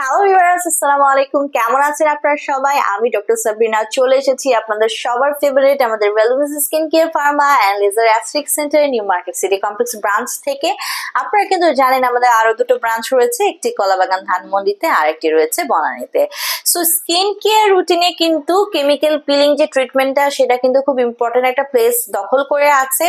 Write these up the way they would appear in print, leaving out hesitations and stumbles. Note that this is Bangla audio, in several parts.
হ্যালো ভিউয়ার্স, আসসালামু আলাইকুম। কেমন আছেন আপনারা সবাই? আমি ডক্টর সাবরিনা চলে এসেছি আপনাদের সবার ফেভারিট আমাদের wellness skin care pharma and laser aesthetic centre New Market City Complex branch থেকে। আপনারা কিন্তু জানেন আমাদের আরো দুটো ব্রাঞ্চ রয়েছে, একটি কলাবাগান ধানমন্ডিতে আর একটি রয়েছে বনানীতে। সো স্কিন কেয়ার রুটিনে কিন্তু কেমিক্যাল পিলিং যে ট্রিটমেন্টটা সেটা কিন্তু খুব ইম্পর্টেন্ট একটা প্লেস দখল করে আছে।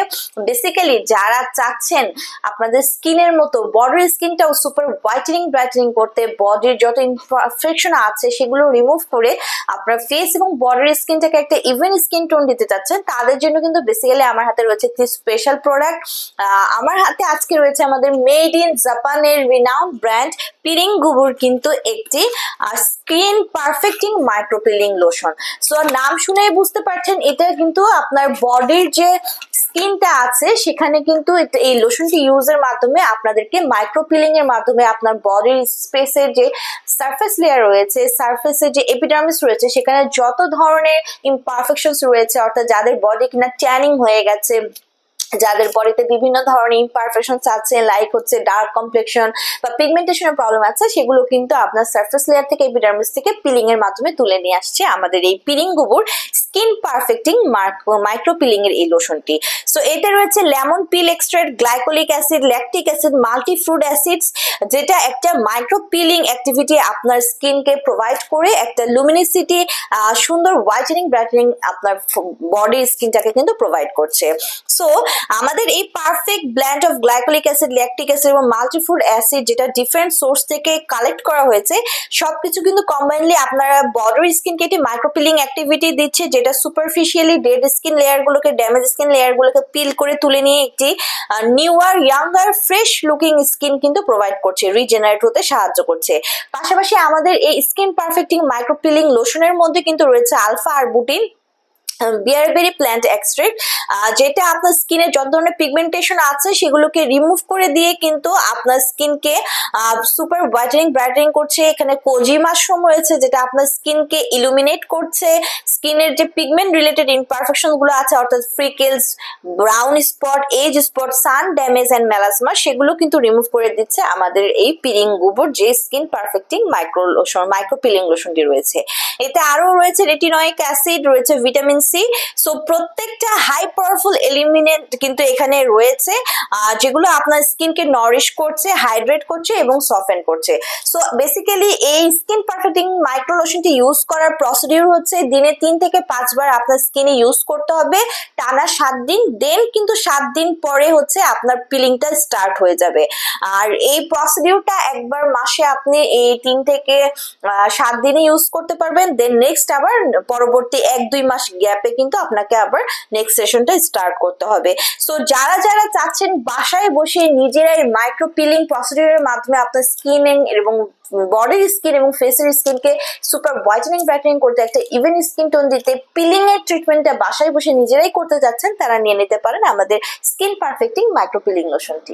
বেসিক্যালি যারা চাচ্ছেন আপনাদের স্কিনের মতো বডির স্কিনটাও সুপার ব্রাইটেনিং করতে, বডির যত ইনফেকশন আছে সেগুলো রিমুভ করে আপনার ফেস এবং বডির স্কিনটাকে একটা ইভেন স্কিন টোন দিতে চাচ্ছেন, তাদের জন্য কিন্তু বেসিক্যালি আমার হাতে রয়েছে একটি স্পেশাল প্রোডাক্ট। আমার হাতে আজকে রয়েছে আমাদের মেড ইন জাপানের রিনাউন্ড ব্র্যান্ড পিরিং গুবুর কিন্তু একটি skin perfecting micro peeling lotion. So নাম শুনেই বুঝতে পারছেন এটা কিন্তু আপনার বডির যে স্কিনটা আছে সেখানে কিন্তু এই লোশনটি ইউজের মাধ্যমে আপনাদেরকে মাইক্রো পিলিং এর মাধ্যমে আপনার বডির স্পেসের যে সারফেস লেয়ার রয়েছে, সারফেসের যে এপিডার্মিস রয়েছে, সেখানে যত ধরনের ইমপারফেকশনস রয়েছে, অর্থাৎ যাদের বডি কিনা ট্যানিং হয়ে গেছে, যাদের বডিতে বিভিন্ন ধরনের ইমপারফেকশনস আছে, লাইক হচ্ছে ডার্ক কমপ্লেকশন বা পিগমেন্টেশনের প্রবলেম আছে, সেগুলো কিন্তু আপনার সারফেস লেয়ার থেকে এপিডার্মিস থেকে পিলিং এর মাধ্যমে তুলে নিয়ে আসছে আমাদের এই পিরিং গুবুর স্কিন পারফেক্টিং মাইক্রো পিলিং এর এই লোশনটি। সো এতে রয়েছে lemon peel extract, glycolic acid, lactic acid, multi fruit acids, যেটা একটা মাইক্রো পিলিং অ্যাক্টিভিটি আপনার স্কিনকে প্রোভাইড করে একটা লুমিনিসিটি, সুন্দর হোয়াইটেনিং ব্রাইটেনিং আপনার বডি স্কিনটাকে কিন্তু প্রোভাইড করছে। সো আমাদের এই perfect blend of glycolic acid, lactic acid এবং মাল্টিফ্রুট অ্যাসিড, যেটা ডিফারেন্ট সোর্স থেকে কালেক্ট করা হয়েছে, সবকিছু কিন্তু কম্বাইনলি আপনারা বডির স্কিনকে একটি মাইক্রোপিলিং অ্যাক্টিভিটি দিচ্ছে, যেটা সুপারফিশিয়ালি ডেড স্কিন লেয়ার গুলোকে, ড্যামেজ স্কিন লেয়ার গুলোকে পিল করে তুলে নিয়ে একটি newer, younger, fresh looking skin কিন্তু প্রোভাইড করছে, রিজেনারেট হতে সাহায্য করছে। পাশাপাশি আমাদের এই স্কিন পারফেক্টিং মাইক্রোপিলিং লোশনের মধ্যে কিন্তু রয়েছে alpha arbutin, bearberry plant extract, যেটা আপনার স্কিনে যত ধরনের পিগমেন্টেশন আছে সেগুলোকে রিমুভ করে দিয়ে কিন্তু আপনার স্কিনকে সুপার ব্রাইটেনিং করছে। এখানে কোজি মাশরুম রয়েছে, যেটা আপনার স্কিনকে ইলুমিনেট করছে, স্কিনের যে পিগমেন্ট রিলেটেড ইমপারফেকশন গুলো আছে, অর্থাৎ freckles, brown spot, age spot, sun damage and melasma, সেগুলো কিন্তু রিমুভ করে দিচ্ছে আমাদের এই পিরিং গুবুর যে স্কিন পারফেক্টিং মাইক্রো পিলিং লোশনটি রয়েছে। এতে আরো রয়েছে রেটিনয়েক অ্যাসিড, রয়েছে ভিটামিন সি। সো প্রত্যেকটা হাই পাওয়ারফুল এলিমিনেন্ট কিন্তু এখানে রয়েছে, যেগুলো আপনার স্কিনকে নরিশ করছে, হাইড্রেট করছে এবং সফেন করছে। সো বেসিক্যালি এই স্কিন পারফেক্টিং মাইক্রো লোশনটি ইউজ করার প্রসিডিউর হচ্ছে দিনে 3 থেকে 5 বার আপনার স্কিনে ইউজ করতে হবে টানা 7 দিন। দেন কিন্তু 7 দিন পরে হচ্ছে আপনার পিলিংটা স্টার্ট হয়ে যাবে। আর এই প্রসিডিউরটা একবার মাসে আপনি এই 3 থেকে 7 দিনে ইউজ করতে পারবেন। দেন নেক্সট আবার পরবর্তী 1-2 মাস গ্যাপে কিন্তু আপনাকে আবার নেক্সট সেশনটা স্টার্ট করতে হবে। সো যারা চাচ্ছেন বাসায় বসে নিজেরাই মাইক্রো পিলিং প্রসিডিউরের মাধ্যমে আপনার স্কিন এবং বডির স্কিন এবং ফেসের স্কিনকে সুপার ব্রাইটেনিং করতে, একটা ইভেন স্কিন টোন দিতে, পিলিং এর ট্রিটমেন্টটা বাসায় বসে নিজেরাই করতে যাচ্ছেন, তারা নিয়ে নিতে পারেন আমাদের স্কিন পারফেক্টিং মাইক্রো পিলিং লোশনটি।